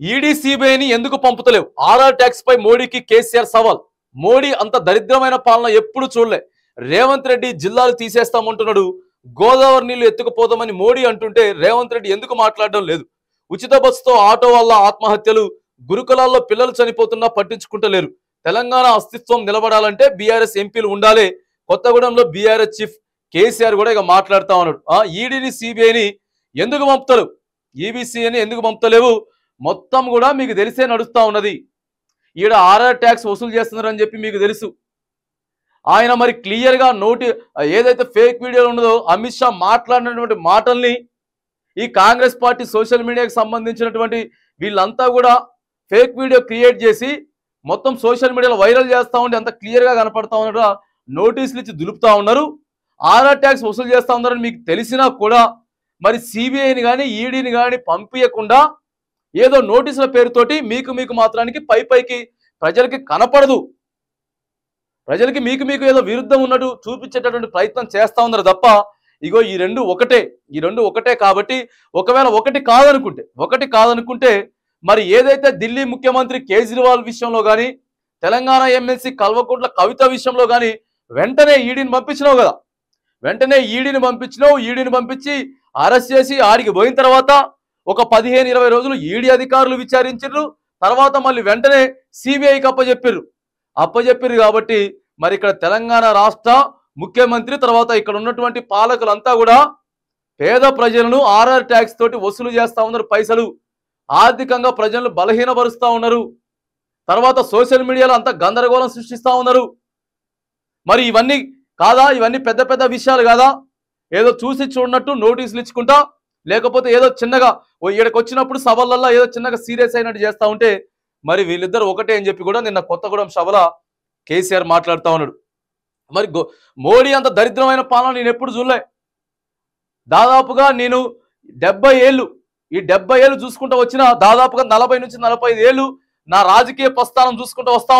ED సిబిఐని ఎందుకు పంపుతలేవు? RR tax పై మోడీకి కేసీఆర్ సవాల్. మోడీ అంత దరిద్రమైన పాలన ఎప్పుడు చూడలే. రేవంత్ రెడ్డి జిల్లాలు తీసేస్తామంటున్నాడు. గోదావరి నీళ్లు ఎత్తుకుపోదామని మోడీ అంటుంటే రేవంత్ రెడ్డి ఎందుకు మాట్లాడడం లేదు? ఉచిత బస్సుతో ఆటో వల్ల ఆత్మహత్యలు, గురుకులాల్లో పిల్లలు చనిపోతున్నా పట్టించుకుంటలేరు. తెలంగాణ అస్తిత్వం నిలబడాలంటే బీఆర్ఎస్ ఎంపీలు ఉండాలి. కొత్తగూడెంలో బీఆర్ఎస్ చీఫ్ కేసీఆర్ కూడా ఇక మాట్లాడుతా ఉన్నాడు. ఈడీని సిబిఐని ఎందుకు పంపుతారు? ఈబీసీని ఎందుకు పంపుతలేవు? మొత్తం కూడా మీకు తెలిసే నడుస్తా ఉన్నది. ఈడ ఆర్ఆర్ ట్యాక్స్ వసూలు చేస్తున్నారని చెప్పి మీకు తెలుసు. ఆయన మరి క్లియర్గా ఏదైతే ఫేక్ వీడియోలు ఉన్నదో అమిత్ షా మాట్లాడినటువంటి మాటల్ని ఈ కాంగ్రెస్ పార్టీ సోషల్ మీడియాకి సంబంధించినటువంటి వీళ్ళంతా కూడా ఫేక్ వీడియో క్రియేట్ చేసి మొత్తం సోషల్ మీడియాలో వైరల్ చేస్తూ ఉండి అంత క్లియర్గా కనపడతా ఉన్నారు. నోటీసులు ఇచ్చి దులుపుతా ఉన్నారు. ఆర్ఆర్ ట్యాక్స్ వసూలు చేస్తూ ఉన్నారని మీకు తెలిసినా కూడా మరి సిబిఐని కానీ ఈడీని కానీ పంపించకుండా ఏదో నోటీసుల పేరుతోటి మీకు మాత్రానికి పైకి ప్రజలకి కనపడదు, ప్రజలకి మీకు ఏదో విరుద్ధం ఉన్నట్టు చూపించేటటువంటి ప్రయత్నం చేస్తా ఉన్నారు తప్ప ఇగో ఈ రెండు ఒకటే. కాబట్టి ఒకవేళ ఒకటి కాదనుకుంటే మరి ఏదైతే ఢిల్లీ ముఖ్యమంత్రి కేజ్రీవాల్ విషయంలో కానీ తెలంగాణ ఎమ్మెల్సీ కల్వకుంట్ల కవిత విషయంలో కానీ వెంటనే ఈడీని పంపించినావు కదా, ఈడీని పంపించి అరెస్ట్ చేసి ఆడికి పోయిన తర్వాత ఒక 15-20 రోజులు ఈడీ అధికారులు విచారించారు. తర్వాత మళ్ళీ వెంటనే సిబిఐకి అప్పచెప్పిర్రు కాబట్టి మరి ఇక్కడ తెలంగాణ రాష్ట్ర ముఖ్యమంత్రి తర్వాత ఇక్కడ ఉన్నటువంటి పాలకులంతా కూడా పేద ప్రజలను ఆర్ఆర్ ట్యాక్స్ తోటి వసూలు చేస్తా ఉన్నారు. పైసలు ఆర్థికంగా ప్రజలను బలహీనపరుస్తూ ఉన్నారు. తర్వాత సోషల్ మీడియాలో అంతా గందరగోళం సృష్టిస్తూ ఉన్నారు. మరి ఇవన్నీ పెద్ద పెద్ద విషయాలు కాదా? ఏదో చూసి చూడనట్టు నోటీసులు ఇచ్చుకుంటా లేకపోతే ఏదో చిన్నగా ఇక్కడికి వచ్చినప్పుడు సభలల్లో ఏదో చిన్నగా సీరియస్ అయినట్టు చేస్తూ ఉంటే మరి వీళ్ళిద్దరు ఒకటే అని చెప్పి కూడా నిన్న కొత్తగూడెం సభలో కేసీఆర్ మాట్లాడుతూ ఉన్నాడు. మరి మోడీ అంత దరిద్రమైన పాలన నేను ఎప్పుడు చూడలే. దాదాపుగా నేను 70 ఏళ్ళు చూసుకుంటూ వచ్చిన దాదాపుగా 40 నుంచి 45 ఏళ్ళు నా రాజకీయ ప్రస్థానం చూసుకుంటూ వస్తా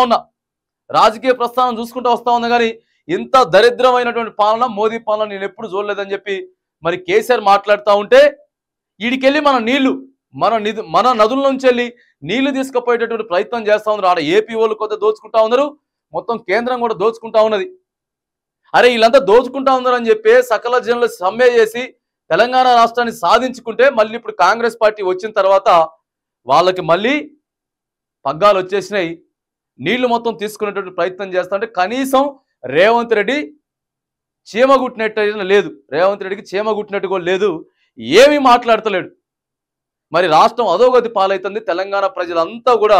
ఉన్నా కానీ ఇంత దరిద్రమైనటువంటి పాలన మోదీ పాలన నేను ఎప్పుడు చూడలేదని చెప్పి మరి కేసీఆర్ మాట్లాడుతూ ఉంటే ఈడికెళ్ళి మన నదుల నుంచి వెళ్ళి నీళ్లు తీసుకుపోయేటటువంటి ప్రయత్నం చేస్తూ ఉన్నారు. ఆడ ఏపీ వాళ్ళు కొద్ది దోచుకుంటా ఉన్నారు, మొత్తం కేంద్రం కూడా దోచుకుంటా ఉన్నది. అరే వీళ్ళంతా దోచుకుంటా ఉన్నారు అని చెప్పి సకల జనులు సమ్మె చేసి తెలంగాణ రాష్ట్రాన్ని సాధించుకుంటే మళ్ళీ ఇప్పుడు కాంగ్రెస్ పార్టీ వచ్చిన తర్వాత వాళ్ళకి మళ్ళీ పగ్గాలు వచ్చేసినాయి. నీళ్లు మొత్తం తీసుకునేటువంటి ప్రయత్నం చేస్తా ఉంటే కనీసం రేవంత్ రెడ్డి చీమగుట్టినట్టు కూడా లేదు, ఏమీ మాట్లాడతలేడు. మరి రాష్ట్రం అధోగతి పాలవుతుంది. తెలంగాణ ప్రజలంతా కూడా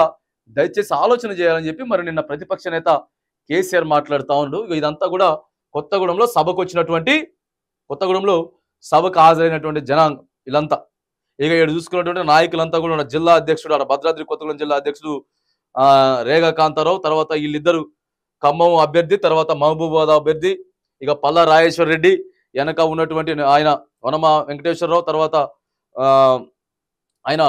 దయచేసి ఆలోచన చేయాలని చెప్పి మరి నిన్న ప్రతిపక్ష నేత కేసీఆర్ మాట్లాడుతూ ఉండు. ఇదంతా కూడా కొత్తగూడెంలో సభకు హాజరైనటువంటి జనాంగం వీళ్ళంతా. ఇక ఇక్కడ చూసుకున్నటువంటి నాయకులంతా కూడా జిల్లా అధ్యక్షుడు భద్రాద్రి కొత్తగూడెం జిల్లా అధ్యక్షుడు రేగా కాంతారావు, తర్వాత వీళ్ళిద్దరు ఖమ్మం అభ్యర్థి, తర్వాత మహబూబాబాద్ అభ్యర్థి, ఇక పల్లా రాజేశ్వర్ రెడ్డి, వెనక ఉన్నటువంటి ఆయన వనమ వెంకటేశ్వరరావు, తర్వాత ఆయన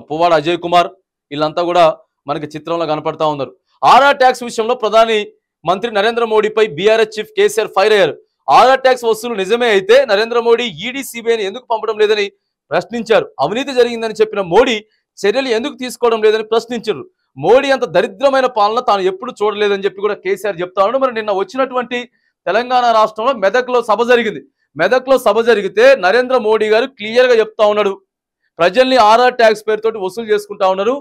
పువ్వాడ అజయ్ కుమార్, వీళ్ళంతా కూడా మనకి చిత్రంలో కనపడతా ఉన్నారు. ఆర్ఆర్ ట్యాక్స్ విషయంలో ప్రధాని మంత్రి నరేంద్ర మోడీపై బీఆర్ఎస్ చీఫ్ కేసీఆర్ ఫైర్ అయ్యారు. ఆర్ఆర్ ట్యాక్స్ వసూలు నిజమే అయితే నరేంద్ర మోడీ ఈడీ సిబిఐని ఎందుకు పంపడం లేదని ప్రశ్నించారు. అవినీతి జరిగిందని చెప్పిన మోడీ చర్యలు ఎందుకు తీసుకోవడం లేదని ప్రశ్నించారు. మోడీ అంత దరిద్రమైన పాలన తాను ఎప్పుడు చూడలేదని చెప్పి కూడా కేసీఆర్ చెప్తా ఉన్నాడు. మరి నిన్న వచ్చినటువంటి తెలంగాణ రాష్ట్రంలో మెదక్లో సభ జరిగితే నరేంద్ర మోడీ గారు క్లియర్ గా చెప్తా ఉన్నాడు, ప్రజల్ని ఆర్ఆర్ ట్యాక్స్ పేరుతోటి వసూలు చేసుకుంటా ఉన్నారు,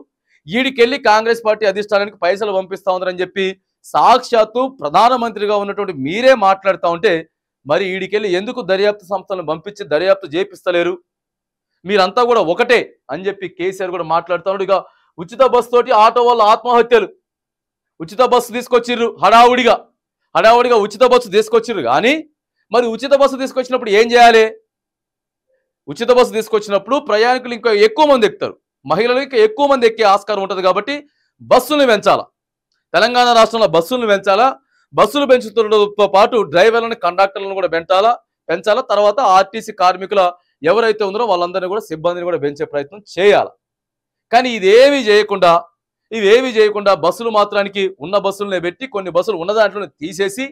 ఈడికెళ్ళి కాంగ్రెస్ పార్టీ అధిష్టానానికి పైసలు పంపిస్తా ఉన్నారని చెప్పి సాక్షాత్తు ప్రధానమంత్రిగా ఉన్నటువంటి మీరే మాట్లాడుతూ ఉంటే మరి ఈడికెళ్ళి ఎందుకు దర్యాప్తు సంస్థలను పంపించి దర్యాప్తు చేపిస్తలేరు? మీరంతా కూడా ఒకటే అని చెప్పి కేసీఆర్ కూడా మాట్లాడుతూ ఉన్నాడు. ఇక ఉచిత బస్సు తోటి ఆటో వల్ల ఆత్మహత్యలు, ఉచిత బస్సు తీసుకొచ్చిర్రు హడావుడిగా ఉచిత బస్సు తీసుకొచ్చిర్రు. కానీ మరి ఉచిత బస్సు తీసుకొచ్చినప్పుడు ఏం చేయాలి? ఉచిత బస్సు తీసుకొచ్చినప్పుడు ప్రయాణికులు ఇంకా ఎక్కువ మంది ఎక్కుతారు, మహిళలు ఇంకా ఎక్కువ మంది ఎక్కే ఆస్కారం ఉంటుంది. కాబట్టి బస్సులను పెంచాలా, తెలంగాణ రాష్ట్రంలో బస్సులను పెంచాలా. బస్సులు పెంచుతుండటంతో పాటు డ్రైవర్లను కండక్టర్లను కూడా పెంచాలా. తర్వాత ఆర్టీసీ కార్మికుల ఎవరైతే ఉన్నారో వాళ్ళందరినీ కూడా సిబ్బందిని కూడా పెంచే ప్రయత్నం చేయాలి. కానీ ఇవేమీ చేయకుండా బస్సులు మాత్రానికి ఉన్న బస్సులనే పెట్టి కొన్ని బస్సులు ఉన్న దాంట్లోనే తీసేసి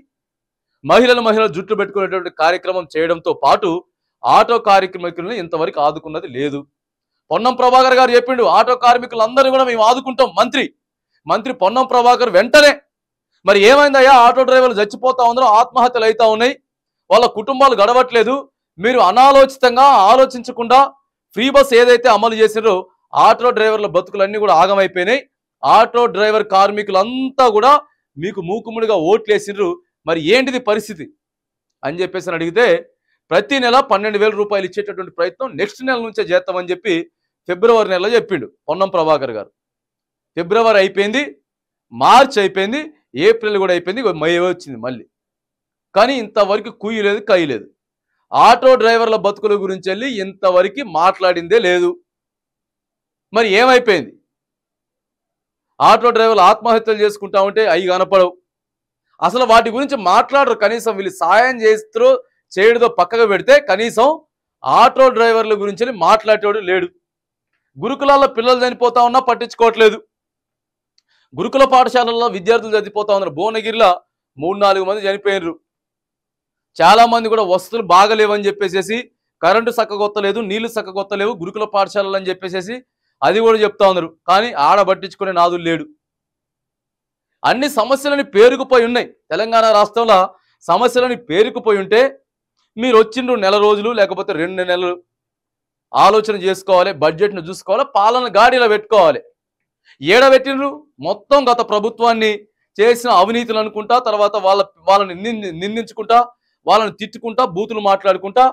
మహిళలు జుట్టు పెట్టుకునేటువంటి కార్యక్రమం చేయడంతో పాటు ఆటో కార్మికులను ఇంతవరకు ఆదుకున్నది లేదు. పొన్నం ప్రభాకర్ గారు చెప్పిండు, ఆటో కార్మికులందరూ కూడా మేము ఆదుకుంటాం. మంత్రి పొన్నం ప్రభాకర్ వెంటనే మరి ఏమైందయ్యా, ఆటో డ్రైవర్లు చచ్చిపోతా ఉన్నారు, ఆత్మహత్యలు అవుతా ఉన్నాయి, వాళ్ళ కుటుంబాలు గడవట్లేదు, మీరు అనాలోచితంగా ఆలోచించకుండా ఫ్రీ బస్ ఏదైతే అమలు చేసినారో ఆటో డ్రైవర్ల బతుకులన్నీ కూడా ఆగమైపోయినాయి, ఆటో డ్రైవర్ కార్మికులంతా కూడా మీకు మూకుముడిగా ఓట్లేసినారు, మరి ఏంటిది పరిస్థితి అని చెప్పేసి అడిగితే ప్రతి నెల 12,000 రూపాయలు ఇచ్చేటటువంటి ప్రయత్నం నెక్స్ట్ నెల నుంచే చేస్తామని చెప్పి ఫిబ్రవరి నెలలో చెప్పిండు పొన్నం ప్రభాకర్ గారు. ఫిబ్రవరి అయిపోయింది, మార్చ్ అయిపోయింది, ఏప్రిల్ కూడా అయిపోయింది, మే వచ్చింది మళ్ళీ. కానీ ఇంతవరకు కుయ్యి లేదు, కయ్యి లేదు. ఆటో డ్రైవర్ల బతుకుల గురించి వెళ్ళి ఇంతవరకు మాట్లాడిందే లేదు. మరి ఏమైపోయింది? ఆటో డ్రైవర్లు ఆత్మహత్యలు చేసుకుంటా ఉంటే అవి కనపడవు, అసలు వాటి గురించి మాట్లాడరు. కనీసం వీళ్ళు సాయం చేస్తూ చేయడదో పక్కగా పెడితే కనీసం ఆటో డ్రైవర్ల గురించి మాట్లాడేవాడు లేడు. గురుకులాల్లో పిల్లలు చనిపోతా ఉన్నా పట్టించుకోవట్లేదు. గురుకుల పాఠశాలల్లో విద్యార్థులు చనిపోతా ఉన్నారు. భువనగిరిలో 3-4 మంది చనిపోయినారు. చాలా మంది కూడా వసతులు బాగలేవని చెప్పేసి, కరెంటు చక్కగొత్తలేదు, నీళ్లు చక్కగొత్తలేవు గురుకుల పాఠశాలలు అని చెప్పేసి అది కూడా చెప్తా ఉన్నారు. కానీ ఆడ పట్టించుకునే నాదులు లేడు. అన్ని సమస్యలని పేరుకుపోయి ఉన్నాయి. తెలంగాణ రాష్ట్రంలో సమస్యలని పేరుకుపోయి ఉంటే మీరు వచ్చిండ్రు నెల రోజులు లేకపోతే 2 నెలలు ఆలోచన చేసుకోవాలి, బడ్జెట్ను చూసుకోవాలి, పాలన గాడిలో పెట్టుకోవాలి. ఏడబెట్టిండ్రు మొత్తం గత ప్రభుత్వాన్ని చేసిన అవినీతులు అనుకుంటా, తర్వాత వాళ్ళని నిందించుకుంటా, వాళ్ళని తిట్టుకుంటా, బూతులు మాట్లాడుకుంటా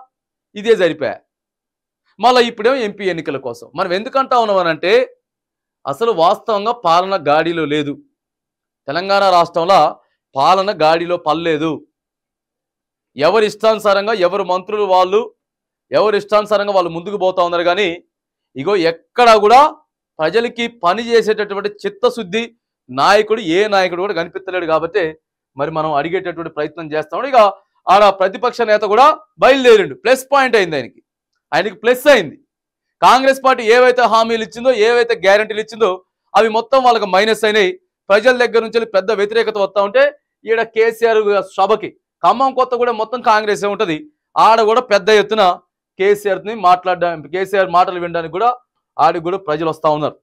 ఇదే జరిపా. మళ్ళీ ఇప్పుడేమో ఎంపీ ఎన్నికల కోసం మనం ఎందుకంటా ఉన్నామనంటే అసలు వాస్తవంగా పాలన గాడిలో లేదు. తెలంగాణ రాష్ట్రంలో పాలన గాడిలో పల్లేదు. ఎవరి ఇష్టానుసారంగా ఎవరు మంత్రులు వాళ్ళు ఎవరి ఇష్టానుసారంగా వాళ్ళు ముందుకు పోతా ఉన్నారు. కానీ ఇగో ఎక్కడ కూడా ప్రజలకి పని చేసేటటువంటి చిత్తశుద్ధి నాయకుడు ఏ నాయకుడు కూడా కనిపించలేడు. కాబట్టి మరి మనం అడిగేటటువంటి ప్రయత్నం చేస్తాం. ఇక ఆడ ప్రతిపక్ష నేత కూడా బయలుదేరిండు. ప్లస్ పాయింట్ అయింది ఆయనకి ప్లస్ అయింది. కాంగ్రెస్ పార్టీ ఏవైతే హామీలు ఇచ్చిందో, ఏవైతే గ్యారంటీలు ఇచ్చిందో అవి మొత్తం వాళ్ళకి మైనస్ అయినాయి. ప్రజల దగ్గర నుంచి పెద్ద వ్యతిరేకత వస్తూ ఉంటే ఈడ కేసీఆర్ సభకి ఖమ్మం కొత్తగూడెం మొత్తం కాంగ్రెసే ఉంటుంది. ఆడ కూడా పెద్ద ఎత్తున కేసీఆర్ మాటలు వినడానికి కూడా ఆడికి కూడా ప్రజలు వస్తూ ఉన్నారు.